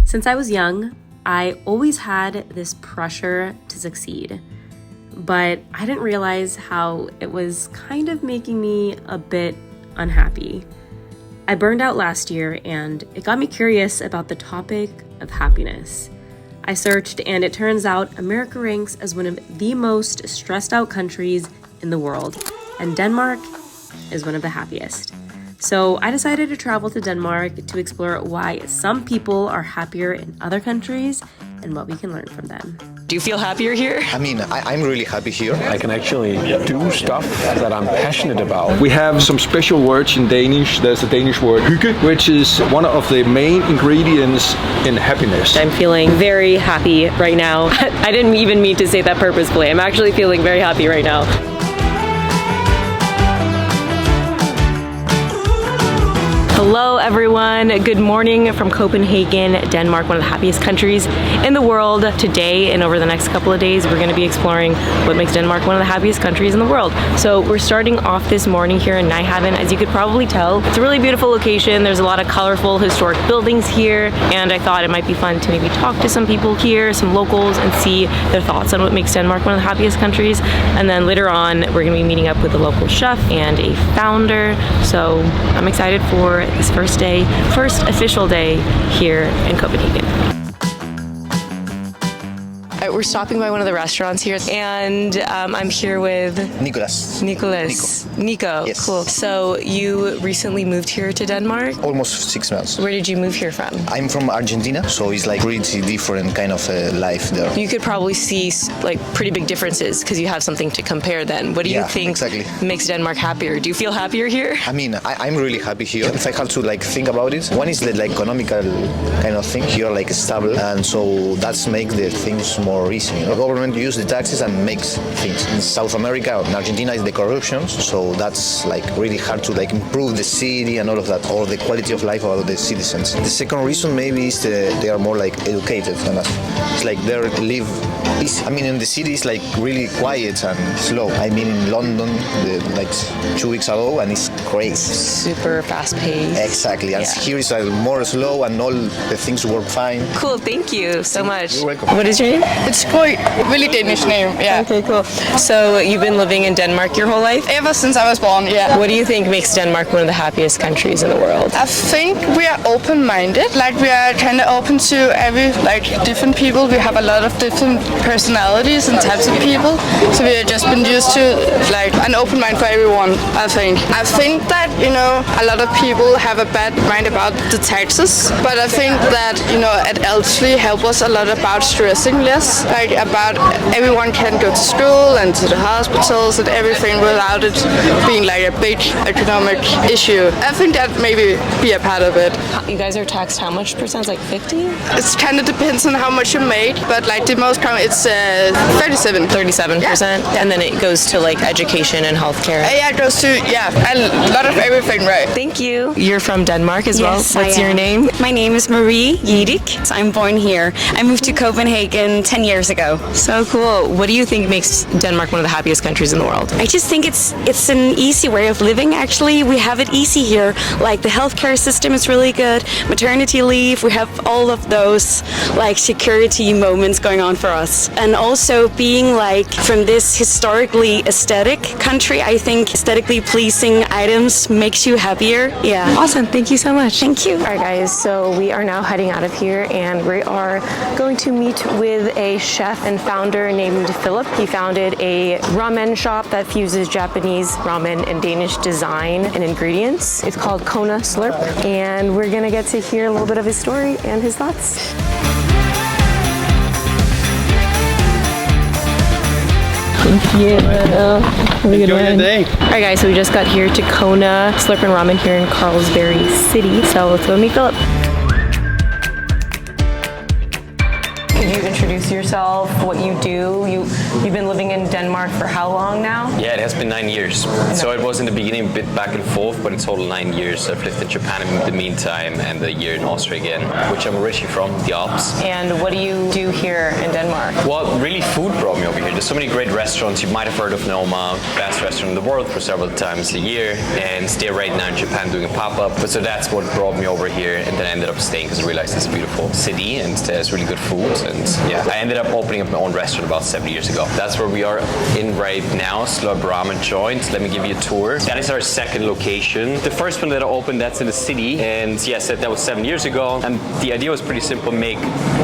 Since I was young, I always had this pressure to succeed, but I didn't realize how it was kind of making me a bit unhappy. I burned out last year and it got me curious about the topic of happiness. I searched and it turns out America ranks as one of the most stressed out countries in the world, and Denmark is one of the happiest. So I decided to travel to Denmark to explore why some people are happier in other countries and what we can learn from them. Do you feel happier here? I mean, I'm really happy here. I can actually do stuff that I'm passionate about. We have some special words in Danish. There's a Danish word, hygge, which is one of the main ingredients in happiness. I'm feeling very happy right now. I didn't even mean to say that purposefully. I'm actually feeling very happy right now. Hello everyone, good morning from Copenhagen, Denmark, one of the happiest countries in the world. Today and over the next couple of days, we're going to be exploring what makes Denmark one of the happiest countries in the world. So we're starting off this morning here in Nyhavn. As you could probably tell, it's a really beautiful location. There's a lot of colorful historic buildings here, and I thought it might be fun to maybe talk to some people here, some locals, and see their thoughts on what makes Denmark one of the happiest countries. And then later on, we're going to be meeting up with a local chef and a founder. So I'm excited for this first official day here in Copenhagen. We're stopping by one of the restaurants here, and I'm here with Nico. Nico, Yes. cool. So you recently moved here to Denmark? Almost 6 months. Where did you move here from? I'm from Argentina, so it's like pretty different kind of life there. You could probably see like pretty big differences because you have something to compare then. What do you think makes Denmark happier? Do you feel happier here? I mean, I'm really happy here. If I have to like think about it, one is the like economical kind of thing here, like stable, and so that's make the things more easy. You know, the government use the taxes and makes things. In South America, in Argentina, is the corruption, so that's like really hard to like improve the city and all of that, or the quality of life of the citizens. The second reason maybe is they are more like educated than us. It's like they live. I mean, in the city it's like really quiet and slow. I mean, in London, like 2 weeks ago, and it's crazy. Super fast paced. Exactly, and here it's like more slow and all the things work fine. Cool, thank you so much. You're welcome. What is your name? It's quite really Danish name, yeah. Okay, cool. So you've been living in Denmark your whole life? Ever since I was born, yeah. What do you think makes Denmark one of the happiest countries in the world? I think we are open-minded. Like we are kind of open to different people. We have a lot of different personalities and types of people. So we have just been used to like an open mind for everyone, I think. I think that, you know, a lot of people have a bad mind about the taxes. But I think that, you know, at Elsley help us a lot about stressing less. Like about everyone can go to school and to the hospitals and everything without it being like a big economic issue. I think that maybe be a part of it. You guys are taxed how much percent? Like 50? It kind of depends on how much you make, but like the most common it's 37. 37%? Yeah. And then it goes to like education and healthcare? Yeah, it goes to, a lot of everything, right? Thank you. You're from Denmark as Yes, well? What's your name? My name is Marie Jidik. So I'm born here. I moved to Copenhagen 10 years ago. So cool. What do you think makes Denmark one of the happiest countries in the world? I just think it's an easy way of living, actually. We have it easy here. Like the healthcare system is really good. Maternity leave, we have all of those like security moments going on for us. And also being like from this historically aesthetic country, I think aesthetically pleasing items makes you happier. Yeah. Awesome. Thank you so much. Thank you. All right, guys. So we are now heading out of here and we are going to meet with a chef and founder named Philipp. He founded a ramen shop that fuses Japanese ramen and Danish design and ingredients. It's called Kona Slurp, and we're gonna get to hear a little bit of his story and his thoughts. Thank you. Have a good one. Enjoy your day. All right, guys. So we just got here to Kona Slurp and Ramen here in Carlsberg City. So let's go meet Philipp. Could you introduce introduce yourself, what you do. You've been living in Denmark for how long now? Yeah, it has been 9 years. So it was in the beginning a bit back and forth, but in total 9 years. I've lived in Japan in the meantime and a year in Austria again, which I'm originally from, the Alps. And what do you do here in Denmark? Well, really food brought me over here. There's so many great restaurants. You might have heard of Noma, best restaurant in the world for several times a year, and stay right now in Japan doing a pop-up. But so that's what brought me over here, and then I ended up staying because I realized it's a beautiful city and there's really good food. And yeah, I ended up opening up my own restaurant about 7 years ago. That's where we are in right now, Slurp Ramen Joint. Let me give you a tour. That is our second location. The first one that I opened, that's in the city, and yes, that was 7 years ago. And the idea was pretty simple: make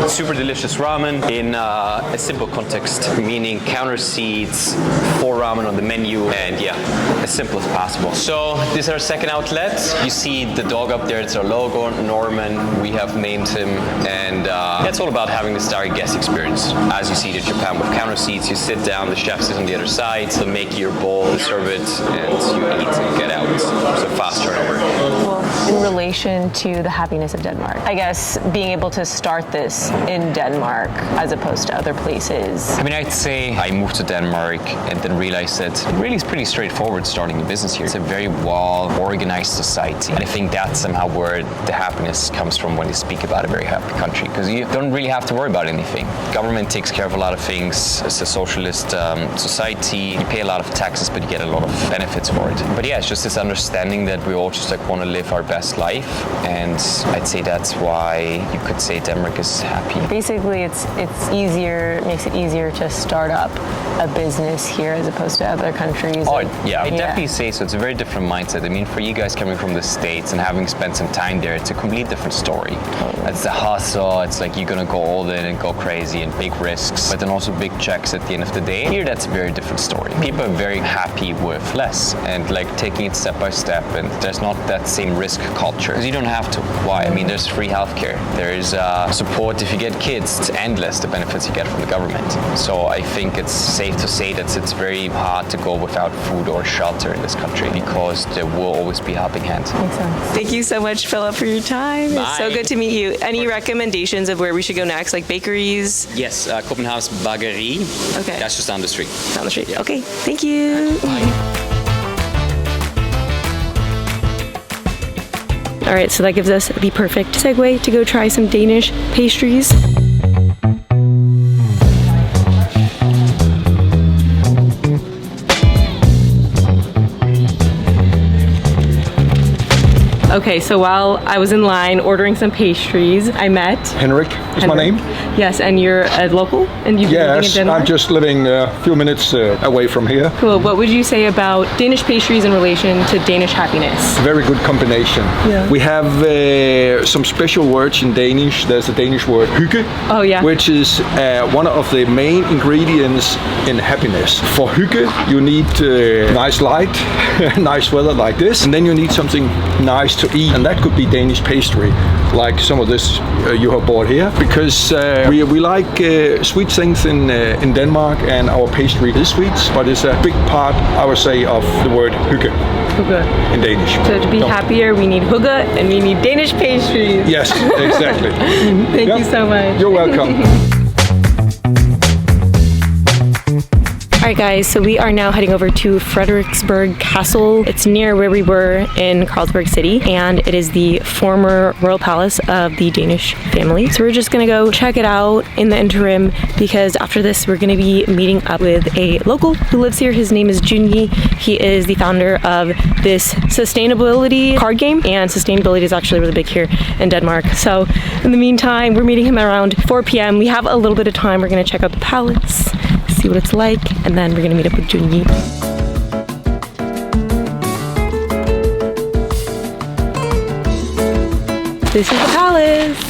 super delicious ramen in a simple context, meaning counter seats, 4 ramen on the menu, and yeah, as simple as possible. So this is our second outlet. You see the dog up there, it's our logo, Norman. We have named him, and it's all about having this direct guest experience. As you see in Japan with counter seats, you sit down, the chef sits on the other side, they'll make your bowl, they serve it, and you eat and get out. So fast turnover. Well, in relation to the happiness of Denmark, I guess being able to start this in Denmark as opposed to other places. I mean, I'd say I moved to Denmark and then realized that it really is pretty straightforward starting a business here. It's a very well-organized society. And I think that's somehow where the happiness comes from when you speak about a very happy country, because you don't really have to worry about anything. Government takes care of a lot of things. It's a socialist society. You pay a lot of taxes, but you get a lot of benefits for it. But yeah, it's just this understanding that we all just like want to live our best life. And I'd say that's why you could say Denmark is happy. Basically, it's easier, makes it easier to start up a business here as opposed to other countries. Oh, yeah, I'd definitely say so. It's a very different mindset. I mean, for you guys coming from the States and having spent some time there, it's a completely different story. Totally. It's the hustle, it's like you're gonna go all in and go crazy and big risks, but then also big checks at the end of the day. Here, that's a very different story. People are very happy with less and like taking it step by step, and there's not that same risk culture. Because you don't have to. Why? I mean, there's free healthcare. There's support if you get kids. It's endless, the benefits you get from the government. So I think it's safe to say that it's very hard to go without food or shelter in this country, because there will always be a helping hand. Makes sense. Thank you so much, Philipp, for your time. Bye. It's so good to meet you. Any recommendations of where we should go next, like bakeries? Yes, Copenhagen's Bakery. Okay. That's just down the street. Down the street. Yeah. Okay, thank you. All right, so that gives us the perfect segue to go try some Danish pastries. Okay, so while I was in line ordering some pastries, I met Henrik is my name. Yes, and you're a local, and you've been living in Yes, Denmark? I'm just living a few minutes away from here. Cool. What would you say about Danish pastries in relation to Danish happiness? Very good combination. Yeah. We have some special words in Danish. There's a Danish word, hygge, Oh, yeah. which is one of the main ingredients in happiness. For hygge, you need nice light, nice weather like this, and then you need something nice to eat, and that could be Danish pastry, like some of this you have bought here, because we like sweet things in Denmark, and our pastry is sweets, but it's a big part, I would say, of the word hygge in Danish. So to be happier, we need hygge and we need Danish pastries. Yes, exactly. Thank you so much. You're welcome. Alright guys, so we are now heading over to Frederiksborg Castle. It's near where we were in Carlsberg City, and it is the former royal palace of the Danish family. So we're just gonna go check it out in the interim, because after this we're gonna be meeting up with a local who lives here. His name is Junyi. He is the founder of this sustainability card game, and sustainability is actually really big here in Denmark. So in the meantime, we're meeting him around 4 p.m. We have a little bit of time. We're gonna check out the palace, see what it's like, and then we're gonna meet up with Junyi. This is the palace.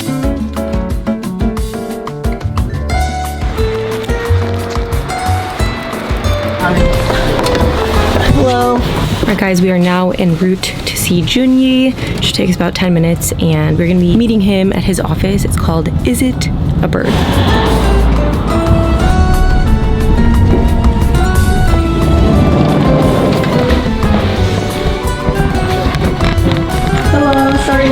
Hello. Alright guys, we are now en route to see Junyi. Should take us about 10 minutes, and we're gonna be meeting him at his office. It's called Is It a Bird? Sorry,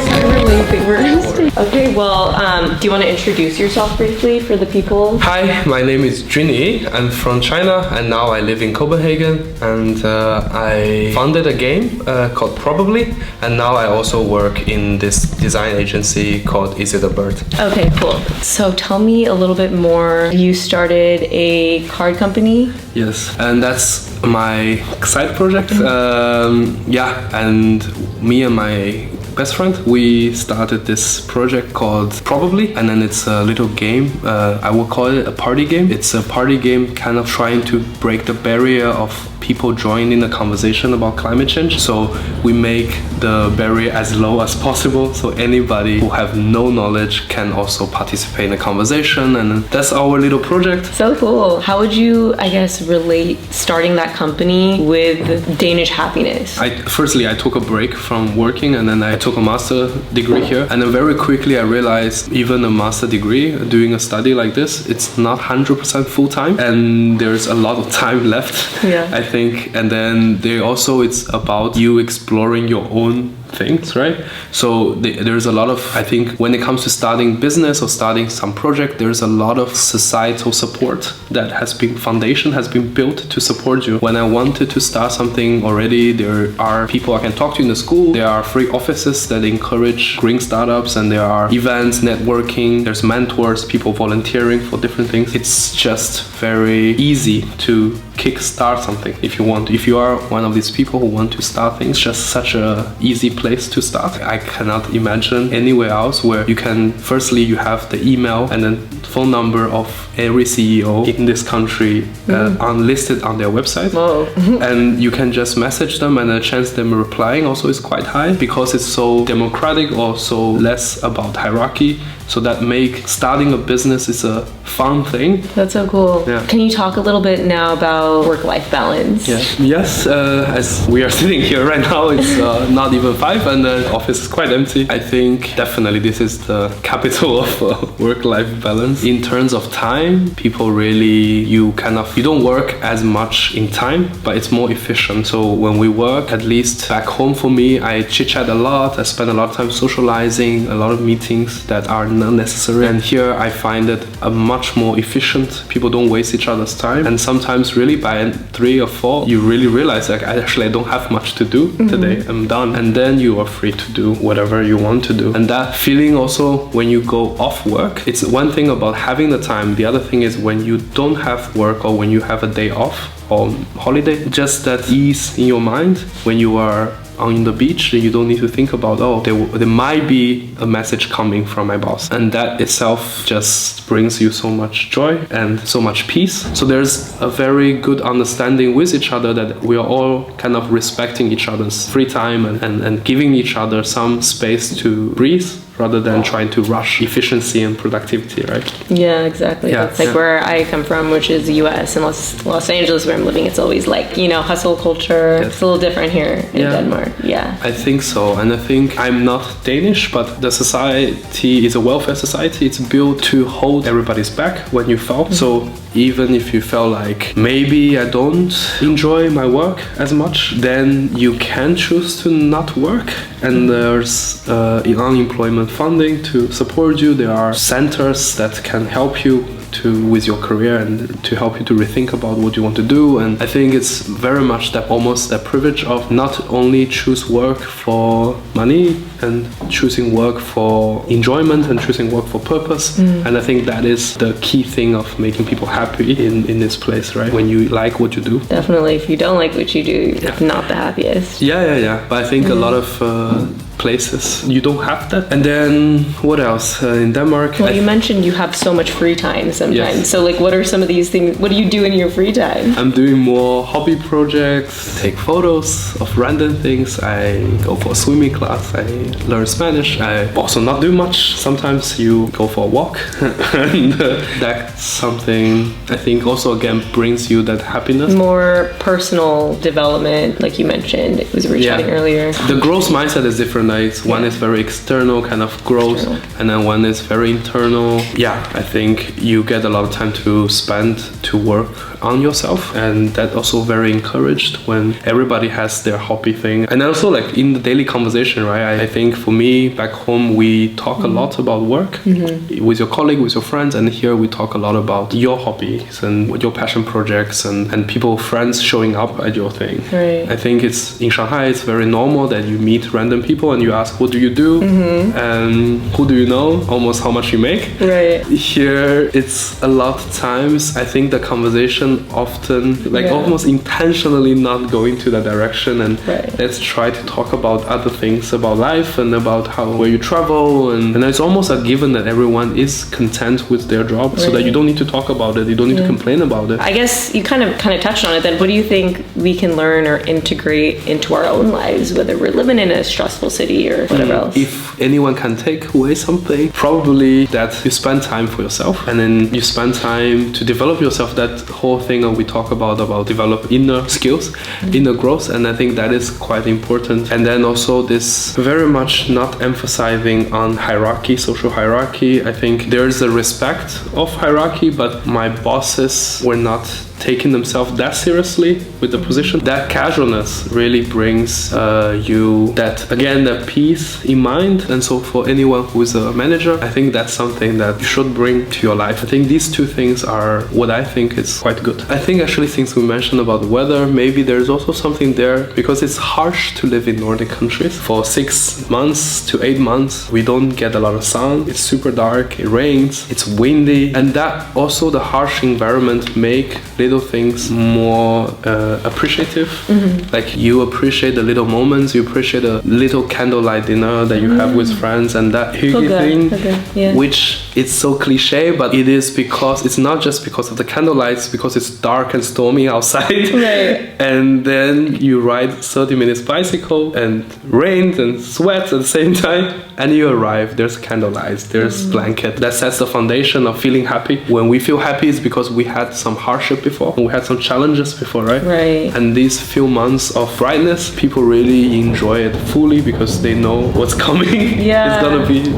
we're late. Okay, Okay, well, do you want to introduce yourself briefly for the people? Hi, my name is Junyi. I'm from China and now I live in Copenhagen, and I founded a game called Probably, and now I also work in this design agency called Is It a Bird? Okay, cool. So tell me a little bit more. You started a card company? Yes, and that's my side project. And me and my best friend, we started this project called Probably, and then it's a little game. I would call it a party game. It's a party game kind of trying to break the barrier of people joining the conversation about climate change. So we make the barrier as low as possible, so anybody who have no knowledge can also participate in the conversation, and that's our little project. So cool. How would you, I guess, relate starting that company with Danish happiness? Firstly, I took a break from working, and then I took a master degree here, and then very quickly I realized even a master degree, doing a study like this, it's not 100% full-time, and there's a lot of time left. I think. And then it's about you exploring your own things, right? So there's a lot of, I think, when it comes to starting business or starting some project, there's a lot of societal support that has been built to support you. When I wanted to start something already, there are people I can talk to in the school, there are free offices that encourage green startups, and there are events, networking, there's mentors, people volunteering for different things. It's just very easy to kickstart something if you want. If you are one of these people who want to start things, just such a easy place to start. I cannot imagine anywhere else where you can, firstly, you have the email and then phone number of every CEO in this country listed on their website. And you can just message them, and the chance them replying also is quite high because it's so democratic, or so less about hierarchy. So that make starting a business is a fun thing. That's so cool. Yeah. Can you talk a little bit now about work-life balance? Yes, as we are sitting here right now, it's not even 5 and the office is quite empty. I think definitely this is the capital of work-life balance. In terms of time, people really, you don't work as much in time, but it's more efficient. So when we work, at least back home for me, I chit-chat a lot. I spend a lot of time socializing, a lot of meetings that are not necessary. And here I find it a much more efficient. People don't waste each other's time. And sometimes really by 3 or 4, you really realize like I don't have much to do today. I'm done. And then you are free to do whatever you want to do. And that feeling also when you go off work, it's one thing about having the time. The other thing is when you don't have work or when you have a day off or holiday, just that ease in your mind when you are on the beach, you don't need to think about, there might be a message coming from my boss, and that itself just brings you so much joy and so much peace. So there's a very good understanding with each other that we are all kind of respecting each other's free time and giving each other some space to breathe, rather than trying to rush efficiency and productivity, right? Yeah, exactly. That's where I come from, which is the US and Los Angeles, where I'm living. It's always like, hustle culture. It's a little different here in Denmark. Yeah. I think so. And I think I'm not Danish, but the society is a welfare society. It's built to hold everybody's back when you fall. So even if you feel like maybe I don't enjoy my work as much, then you can choose to not work. And there's unemployment funding to support you. There are centers that can help you with your career and to help you to rethink about what you want to do. And I think it's very much almost that privilege of not only choose work for money and choosing work for enjoyment and choosing work for purpose. And I think that is the key thing of making people happy in this place, right? When you like what you do. Definitely. If you don't like what you do, it's not the happiest. Yeah. But I think a lot of places you don't have that. And then what else in Denmark? Well, you mentioned you have so much free time sometimes. Yes. So like, what are some of these things? What do you do in your free time? I'm doing more hobby projects, take photos of random things. I go for a swimming class. I learn Spanish. I also not do much. Sometimes you go for a walk. And that's something I think also again brings you that happiness. More personal development, like you mentioned. It was chatting earlier. The growth mindset is different. One is very external kind of growth, and then one is very internal. I think you get a lot of time to spend to work on yourself, and that also very encouraged when everybody has their hobby thing. And also like in the daily conversation, right? I think for me back home we talk a lot about work with your colleague, with your friends, and here we talk a lot about your hobbies and your passion projects and people, friends showing up at your thing. Right. I think it's in Shanghai it's very normal that you meet random people and you ask what do you do and who do you know, almost how much you make. Right. Here it's a lot of times I think the conversation often like almost intentionally not going to that direction, and let's try to talk about other things about life and about where you travel, and it's almost a given that everyone is content with their job, so that you don't need to talk about it, you don't need to complain about it. I guess you kind of touched on it then. What do you think we can learn or integrate into our own lives, whether we're living in a stressful city or whatever else? If anyone can take away something, probably that you spend time for yourself, and then you spend time to develop yourself. That whole thing that we talk about develop inner skills, inner growth, and I think that is quite important. And then also this very much not emphasizing on hierarchy, social hierarchy. I think there is a respect of hierarchy, but my bosses were not taking themselves that seriously with the position. That casualness really brings you that peace in mind. And so for anyone who is a manager, I think that's something that you should bring to your life. I think these two things are what I think is quite good. I think actually things we mentioned about the weather, maybe there's also something there because it's harsh to live in Nordic countries. For 6 months to 8 months, we don't get a lot of sun. It's super dark, it rains, it's windy, and that also the harsh environment make little things more appreciative. Like you appreciate the little moments, you appreciate the little candlelight dinner that you have with friends, and that Hygge thing, which it's so cliche, but it is because it's not just because of the candlelights, because it's dark and stormy outside, and then you ride 30 minutes bicycle and rains and sweats at the same time, and you arrive, there's candlelights, there's blanket. That sets the foundation of feeling happy. When we feel happy, it's because we had some hardship before, we had some challenges before, right? And these few months of brightness, people really enjoy it fully because they know what's coming. It's gonna be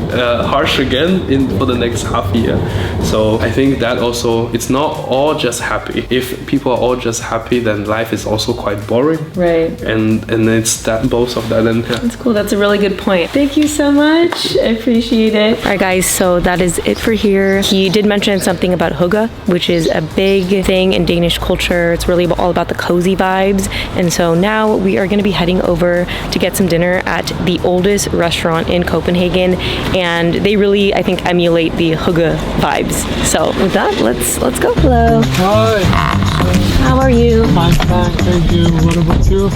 harsh again for the next half year. So I think that also, it's not all just happy. If people are all just happy, then life is also quite boring. And it's that both of that. And that's cool. That's a really good point. Thank you so much. I appreciate it. All right, guys. So that is it for here. He did mention something about hygge, which is a big thing in Danish culture. It's really all about the cozy vibes. And so now we are going to be heading over to get some dinner at the oldest restaurant in Copenhagen, and they really, I think, emulate the hygge vibes. So with that, let's go. Hello. Hi. How are you? I'm fine, thank you. What about you?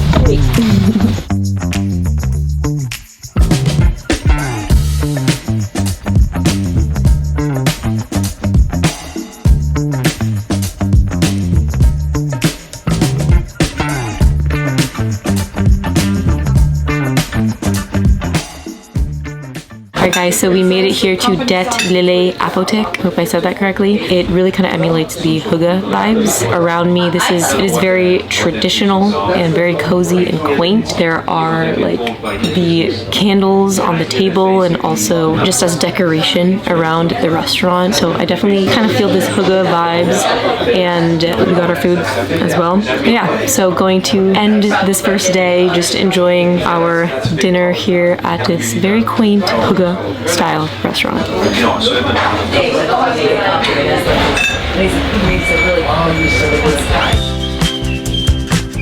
Guys, so we made it here to Det Lille Apotek. Hope I said that correctly. It really kind of emulates the hygge vibes. Around me, it is very traditional and very cozy and quaint. There are like the candles on the table and also just as decoration around the restaurant. So I definitely kind of feel this hygge vibes, and we got our food as well. Yeah, so going to end this first day just enjoying our dinner here at this very quaint hygge style restaurant.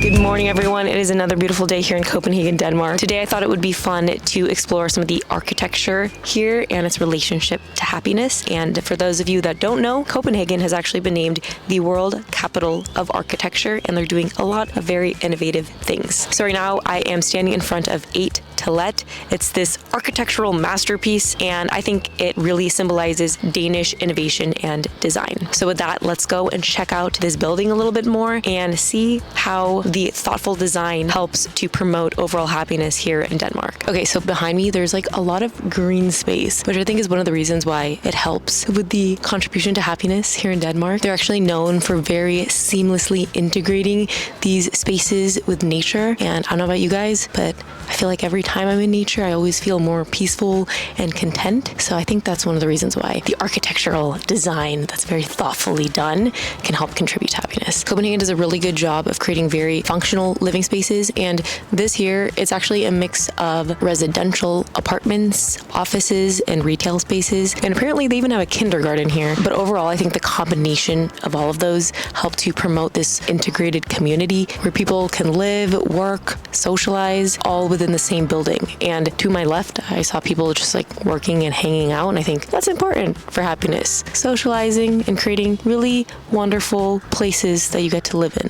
Good morning, everyone. It is another beautiful day here in Copenhagen, Denmark. Today I thought it would be fun to explore some of the architecture here and its relationship to happiness. And for those of you that don't know, Copenhagen has actually been named the World Capital of Architecture, and they're doing a lot of very innovative things. So right now I am standing in front of 8 to Let. It's this architectural masterpiece, and I think it really symbolizes Danish innovation and design. So with that, let's go and check out this building a little bit more and see how the thoughtful design helps to promote overall happiness here in Denmark. Okay, so behind me, there's like a lot of green space, which I think is one of the reasons why it helps with the contribution to happiness here in Denmark. They're actually known for very seamlessly integrating these spaces with nature. And I don't know about you guys, but I feel like every time I'm in nature, I always feel more peaceful and content. So I think that's one of the reasons why the architectural design that's very thoughtfully done can help contribute to happiness. Copenhagen does a really good job of creating very functional living spaces, and this here, it's actually a mix of residential apartments, offices, and retail spaces. And apparently they even have a kindergarten here. But overall, I think the combination of all of those help to promote this integrated community where people can live, work, socialize, all within the same building. And to my left, I saw people just like working and hanging out, and I think that's important for happiness. Socializing and creating really wonderful places that you get to live in.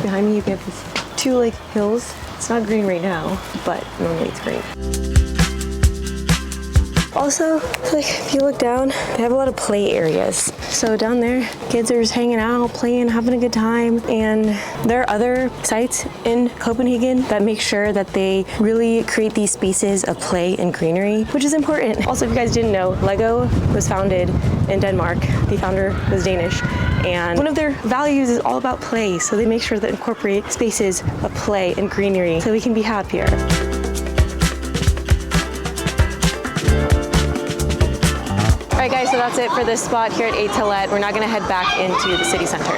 Behind me, you have these two like hills. It's not green right now, but normally it's green. Also, like if you look down, they have a lot of play areas. So down there, kids are just hanging out, playing, having a good time. And there are other sites in Copenhagen that make sure that they really create these spaces of play and greenery, which is important. Also, if you guys didn't know, Lego was founded in Denmark. The founder was Danish. And one of their values is all about play. So they make sure that incorporate spaces of play and greenery so we can be happier. Alright guys, so that's it for this spot here at Atelet. We're now gonna head back into the city center.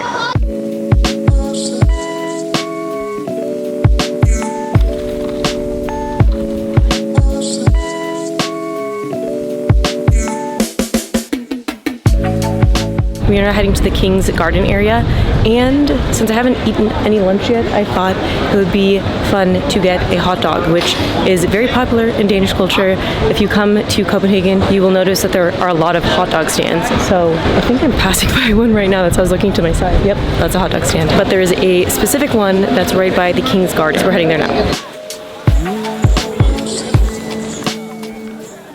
We are now heading to the King's Garden area, and since I haven't eaten any lunch yet, I thought it would be fun to get a hot dog, which is very popular in Danish culture. If you come to Copenhagen, you will notice that there are a lot of hot dog stands. So I think I'm passing by one right now, that's why I was looking to my side. Yep, that's a hot dog stand. But there is a specific one that's right by the King's Garden. So we're heading there now.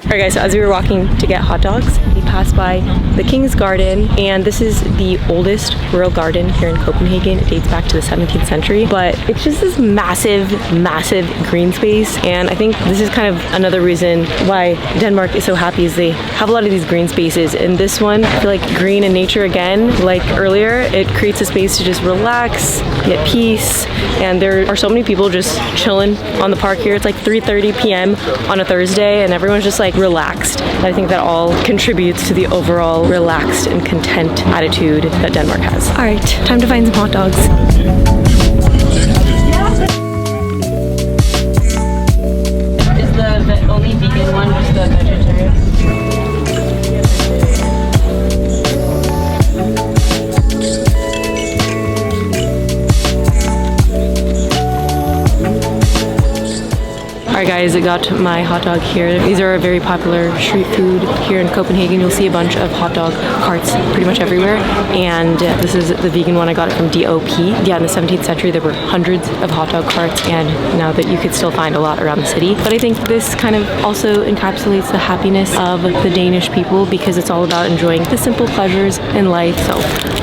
Alright guys, so as we were walking to get hot dogs, we passed by the King's Garden, and this is the oldest royal garden here in Copenhagen. It dates back to the 17th century, but it's just this massive, massive green space, and I think this is kind of another reason why Denmark is so happy is they have a lot of these green spaces. And this one, I feel like green and nature again, like earlier, it creates a space to just relax, get peace, and there are so many people just chilling on the park here. It's like 3:30 p.m. on a Thursday, and everyone's just like relaxed. And I think that all contributes to the overall relaxed and content attitude that Denmark has. All right, time to find some hot dogs. Is the only vegan one just the vegetarian? Alright guys, I got my hot dog here. These are a very popular street food here in Copenhagen. You'll see a bunch of hot dog carts pretty much everywhere. And this is the vegan one. I got it from DOP. Yeah, in the 17th century there were hundreds of hot dog carts, and now that you could still find a lot around the city. But I think this kind of also encapsulates the happiness of the Danish people, because it's all about enjoying the simple pleasures in life. So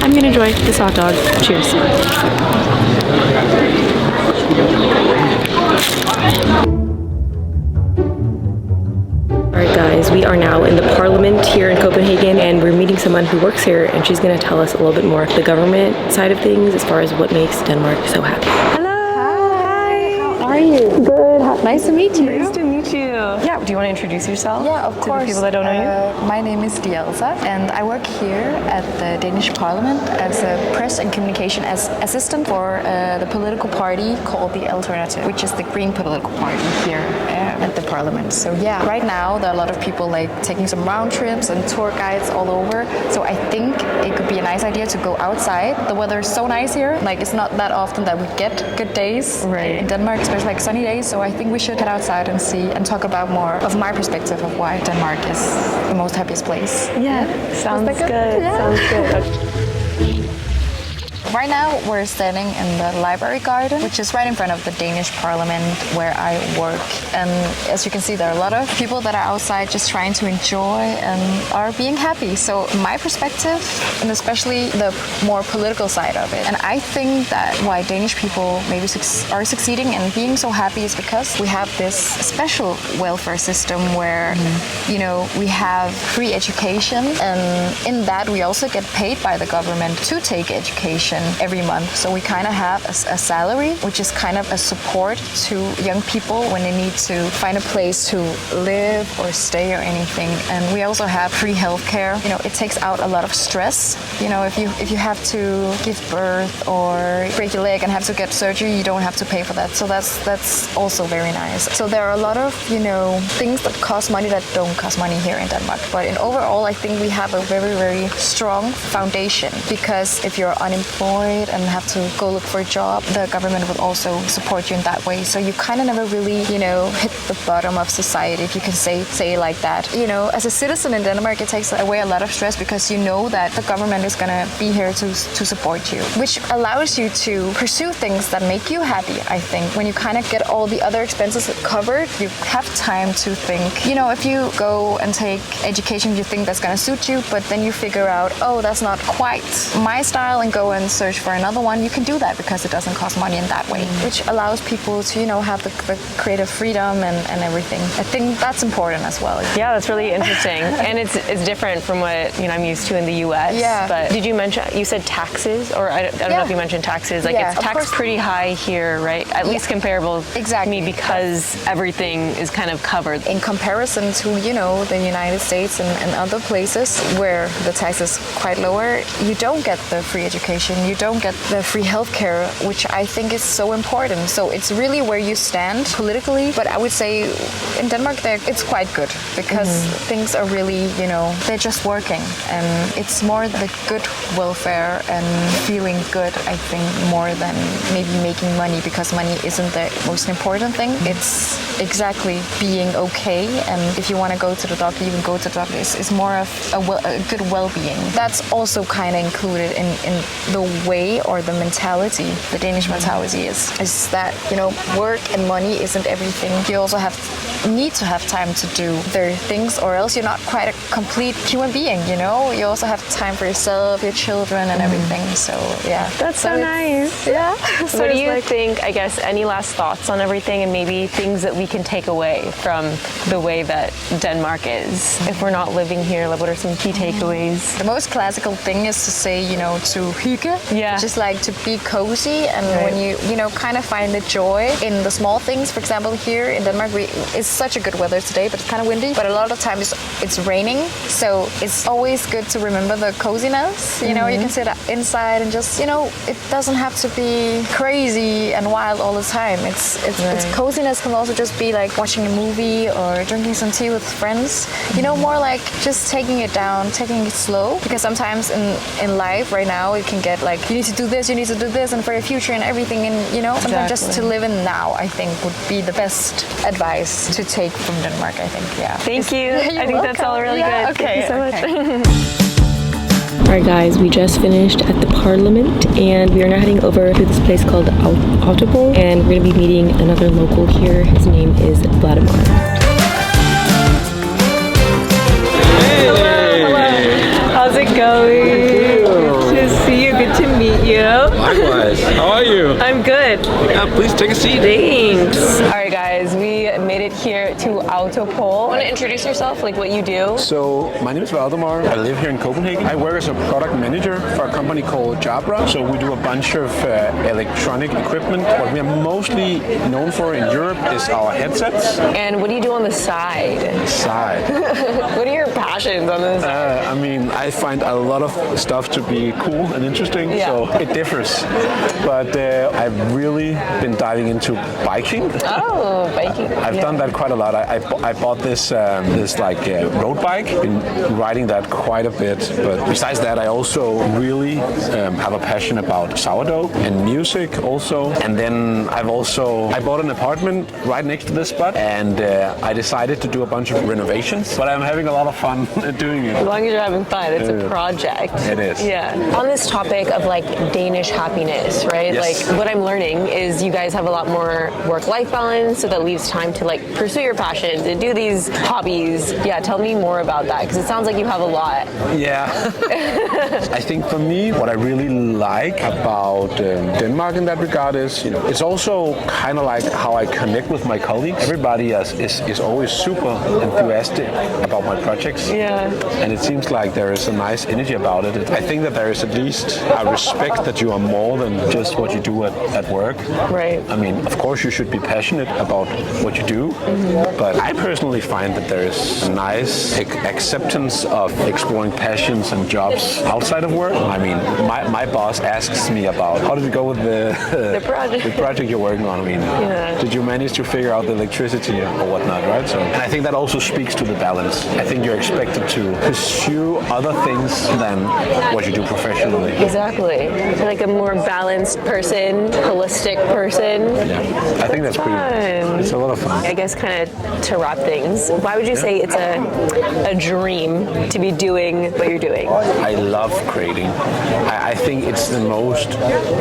I'm gonna enjoy this hot dog. Cheers. Alright guys, we are now in the Parliament here in Copenhagen, and we're meeting someone who works here, and she's going to tell us a little bit more the government side of things as far as what makes Denmark so happy. Hello! Hi! How are you? Good. Nice to meet you. Nice to meet you. Yeah, do you want to introduce yourself? Yeah, of course. To the people that don't know you? My name is Dielza, and I work here at the Danish Parliament as a press and communication assistant for the political party called the Alternative, which is the Green political party here at the Parliament. So yeah, right now there are a lot of people like taking some round trips and tour guides all over. So I think it could be a nice idea to go outside. The weather is so nice here. Like, it's not that often that we get good days in Denmark, especially like sunny days. So I think we should head outside and see and talk about more of my perspective of why Denmark is the most happiest place. Yeah, sounds good. Yeah. Sounds good. Right now we're standing in the library garden, which is right in front of the Danish Parliament where I work. And as you can see, there are a lot of people that are outside just trying to enjoy and are being happy. So my perspective, and especially the more political side of it. And I think that why Danish people maybe are succeeding and being so happy is because we have this special welfare system where, you know, we have free education, and in that we also get paid by the government to take education. spend every month. So we kind of have a salary, which is kind of a support to young people when they need to find a place to live or stay or anything. And we also have free healthcare. You know, it takes out a lot of stress. You know, if you have to give birth or break your leg and have to get surgery, you don't have to pay for that. So that's also very nice. So there are a lot of, you know, things that cost money that don't cost money here in Denmark. But in overall, I think we have a very, very strong foundation, because if you're unemployed and have to go look for a job, the government will also support you in that way. So you kind of never really, you know, hit the bottom of society, if you can say it like that. You know, as a citizen in Denmark, it takes away a lot of stress because you know that the government is going to be here to support you, which allows you to pursue things that make you happy, I think. When you kind of get all the other expenses covered, you have time to think. You know, if you go and take education you think that's going to suit you, but then you figure out, oh, that's not quite my style, and go and search for another one, you can do that because it doesn't cost money in that way, which allows people to, you know, have the creative freedom and everything. I think that's important as well. Yeah, that's really interesting. And it's different from what, you know, I'm used to in the US. Yeah. But did you mention, you said taxes, or I don't know if you mentioned taxes, like it's taxed pretty high here, right? At least comparable to me, because everything is kind of covered. In comparison to, you know, the United States and other places where the tax is quite lower, you don't get the free education, you don't get the free healthcare, which I think is so important. So it's really where you stand politically, but I would say in Denmark it's quite good, because things are really, you know, they're just working, and it's more the good welfare and feeling good, I think, more than maybe making money, because money isn't the most important thing. It's exactly being okay, and if you want to go to the doctor, you can go to the doctor. It's more of a good well-being. That's also kind of included in the way or the mentality, the Danish mentality is that, you know, work and money isn't everything. You also need to have time to do their things, or else you're not quite a complete human being, you know? You also have time for yourself, your children, and everything. So, yeah. That's so nice. Yeah. So what do you think, I guess, any last thoughts on everything, and maybe things that we can take away from the way that Denmark is? If we're not living here, like, what are some key takeaways? The most classical thing is to say, you know, to hygge. Yeah. Just like to be cozy, and when you know, kind of find the joy in the small things. For example, here in Denmark, it's such a good weather today, but it's kind of windy. But a lot of the time it's raining, so it's always good to remember the coziness. You know, you can sit inside and just, you know, it doesn't have to be crazy and wild all the time. It's coziness can also just be like watching a movie or drinking some tea with friends. You know, more like just taking it down, taking it slow. Because sometimes in life right now, it can get like, you need to do this, and for your future and everything. And, you know, sometimes just to live in now, I think, would be the best advice to take from Denmark, I think. Yeah. Thank you. I think that's all really good. Okay. Thank you so much. Alright guys, we just finished at the Parliament, and we are now heading over to this place called Autopol, and we're going to be meeting another local here. His name is Vladimir. How's it going? Good to see you. Good to meet you. Likewise. How are you? I'm good. Yeah, please take a seat. Thanks. All right, guys, we made it here to Autopol. Want to introduce yourself, like what you do? So my name is Valdemar. I live here in Copenhagen. I work as a product manager for a company called Chavez. So we do a bunch of electronic equipment. What we are mostly known for in Europe is our headsets. And what do you do on the side? What are your passions on this? I mean, I find a lot of stuff to be cool and interesting, so it differs. But I've really been diving into biking. Oh, biking. I've done that quite a lot. I bought this road bike. Been riding that quite a bit. But besides that, I also really have a passion about sourdough and music also. And then I bought an apartment right next to this spot, and I decided to do a bunch of renovations. But I'm having a lot of fun doing it. As long as you're having fun, it's a project. It is. Yeah. On this topic of like Danish happiness, right? Yes. Like what I'm learning is you guys have a lot more work-life balance, so that leaves time to like pursue your passions and do these hobbies. Yeah, tell me more about that, because it sounds like you have a lot. Yeah. I think for me, what I really like about Denmark in that regard is, you know, it's also kind of like how I connect with my colleagues. Everybody is always super enthusiastic about my projects. And it seems like there is a nice energy about it. I think that there is at least a respect that you are more than just what you do at work. Right. I mean, of course you should be passionate about what you do, but I personally find that there is a nice acceptance of exploring passions and jobs outside of work. I mean, my boss asks me about how did it go with the project you're working on. I mean, did you manage to figure out the electricity or whatnot, right? So, and I think that also speaks to the balance. I think you're expected to pursue other things than what you do professionally. Exactly. Like a more balanced person, holistic person. Yeah, I think that's pretty. It's a lot of fun. I guess kind of to wrap things, why would you say it's a dream to be doing what you're doing? I love creating. I think it's the most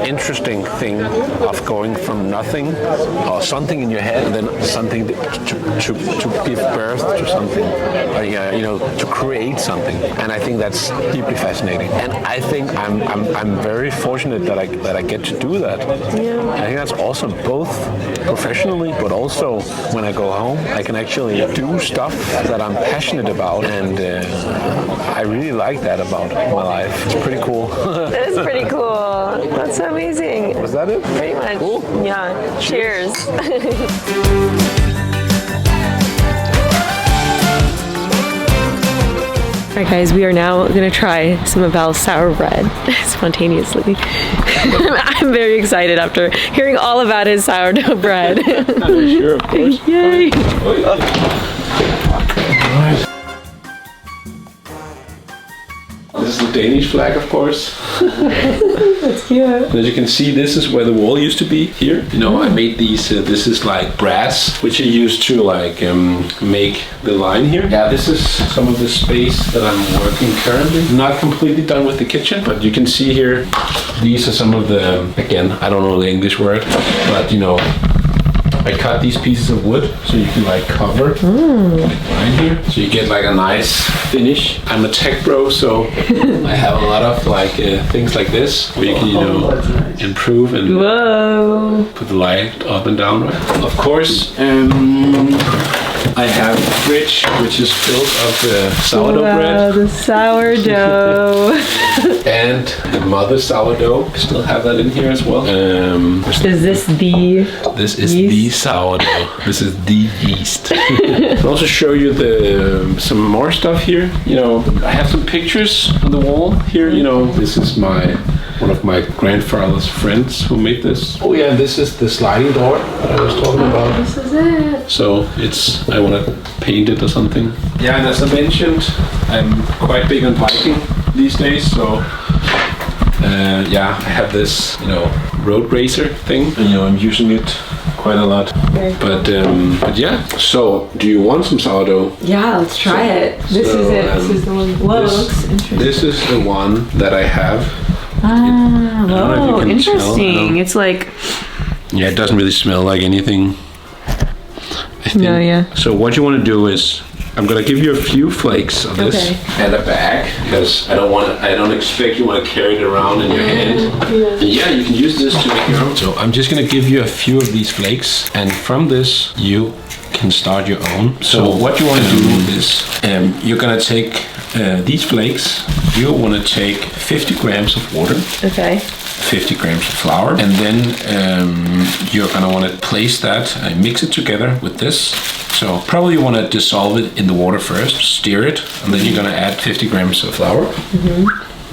interesting thing of going from nothing or something in your head and then something to give birth to something, to create something. And I think that's deeply fascinating. And I think I'm very fortunate that I get to do that. I think that's awesome, both professionally, but also when I go home, I can actually do stuff that I'm passionate about, and I really like that about my life. It's pretty cool. That is pretty cool. That's so amazing. Was that it? Pretty much. Cool. Yeah. Cheers. Alright guys, we are now going to try some of Val's sour bread spontaneously. I'm very excited after hearing all about his sourdough bread. Sure, of course. Yay! This is the Danish flag, of course. That's cute. As you can see, this is where the wall used to be here. I made these, this is like brass, which I used to make the line here. Yeah, this is some of the space that I'm working currently. Not completely done with the kitchen, but you can see here, these are some of the, again, I don't know the English word, but I cut these pieces of wood so you can cover like line here, so you get like a nice finish. I'm a tech bro, so I have a lot of things like this where you can improve and put the light up and down. Right? Of course, I have a fridge which is filled of sourdough bread. The sourdough. And the mother sourdough. I still have that in here as well. Is this the This is yeast? The sourdough. This is the yeast. I'll also show you some more stuff here. I have some pictures on the wall here. This is one of my grandfather's friends who made this. Oh yeah, this is the sliding door that I was talking about. This is it. So I want to paint it or something. Yeah, and as I mentioned, I'm quite big on biking these days. So I have this, road racer thing. And, I'm using it quite a lot. But yeah. So, do you want some sourdough? Yeah, let's try it. This is it. This is the one. Whoa, looks interesting. This is the one that I have. Whoa, interesting. It's like... Yeah, it doesn't really smell like anything. I think. No, yeah. So what you want to do is, I'm gonna give you a few flakes of this and a bag, because I don't expect you want to carry it around in your hand. Yeah, you can use this to make your own. So I'm just gonna give you a few of these flakes, and from this you can start your own. So what you want to do is, you're gonna take these flakes. You want to take 50 grams of water. Okay. 50 grams of flour, and then you're gonna want to place that and mix it together with this. So probably you want to dissolve it in the water first, stir it, and then you're gonna add 50 grams of flour,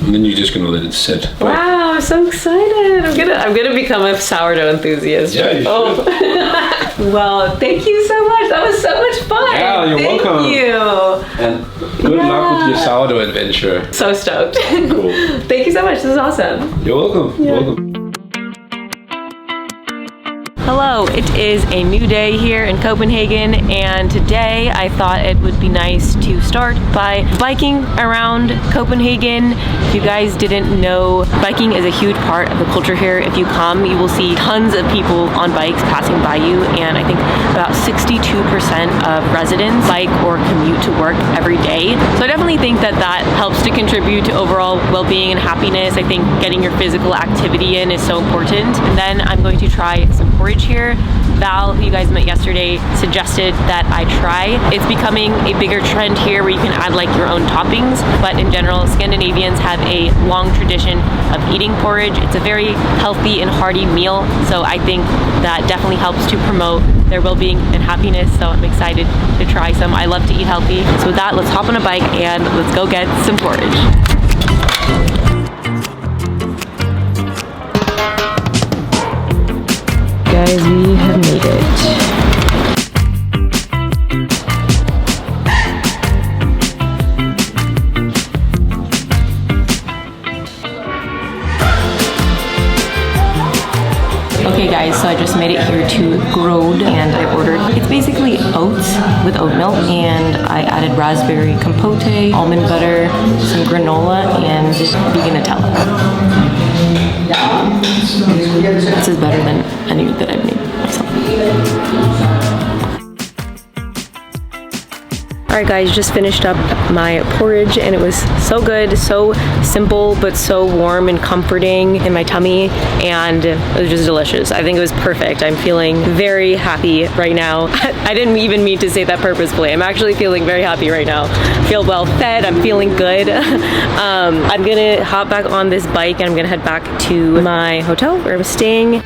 and then you're just gonna let it sit. Wow, I'm so excited! I'm gonna become a sourdough enthusiast. Yeah, you should. Well, thank you so much. That was so much fun. Yeah, you're welcome. Thank you. And good luck with your sourdough adventure. So stoked. Cool. Thank you so much. This is awesome. You're welcome. Yeah. You're welcome. Hello, it is a new day here in Copenhagen, and today I thought it would be nice to start by biking around Copenhagen. If you guys didn't know, biking is a huge part of the culture here. If you come, you will see tons of people on bikes passing by you, and I think about 62% of residents bike or commute to work every day. So I definitely think that that helps to contribute to overall well-being and happiness. I think getting your physical activity in is so important. And then I'm going to try some porridge here. Val, who you guys met yesterday, suggested that I try. It's becoming a bigger trend here where you can add like your own toppings, but in general, Scandinavians have a long tradition of eating porridge. It's a very healthy and hearty meal, so I think that definitely helps to promote their well-being and happiness, so I'm excited to try some. I love to eat healthy. So with that, let's hop on a bike and let's go get some porridge. Guys, we have made it. Okay guys, so I just made it here to Grod and I ordered, it's basically oats with oat milk, and I added raspberry compote, almond butter, some granola, and vegan Nutella. This is better than any that I've made myself. Alright guys, just finished up my porridge and it was so good, so simple, but so warm and comforting in my tummy, and it was just delicious. I think it was perfect. I'm feeling very happy right now. I didn't even mean to say that purposefully. I'm actually feeling very happy right now. I feel well fed, I'm feeling good. I'm gonna hop back on this bike and I'm gonna head back to my hotel where I'm staying.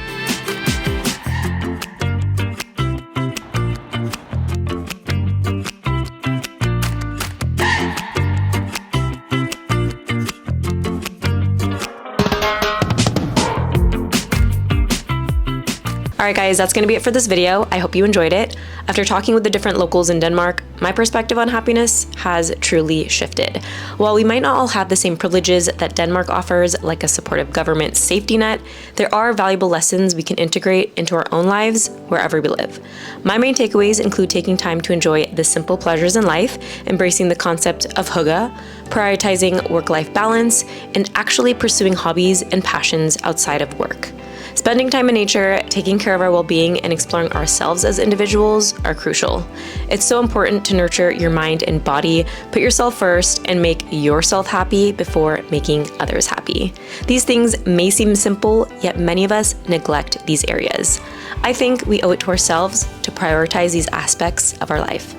Alright guys, that's going to be it for this video. I hope you enjoyed it. After talking with the different locals in Denmark, my perspective on happiness has truly shifted. While we might not all have the same privileges that Denmark offers, like a supportive government safety net, there are valuable lessons we can integrate into our own lives wherever we live. My main takeaways include taking time to enjoy the simple pleasures in life, embracing the concept of hygge, prioritizing work-life balance, and actually pursuing hobbies and passions outside of work. Spending time in nature, taking care of our well-being, and exploring ourselves as individuals are crucial. It's so important to nurture your mind and body, put yourself first, and make yourself happy before making others happy. These things may seem simple, yet many of us neglect these areas. I think we owe it to ourselves to prioritize these aspects of our life.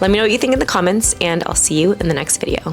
Let me know what you think in the comments, and I'll see you in the next video.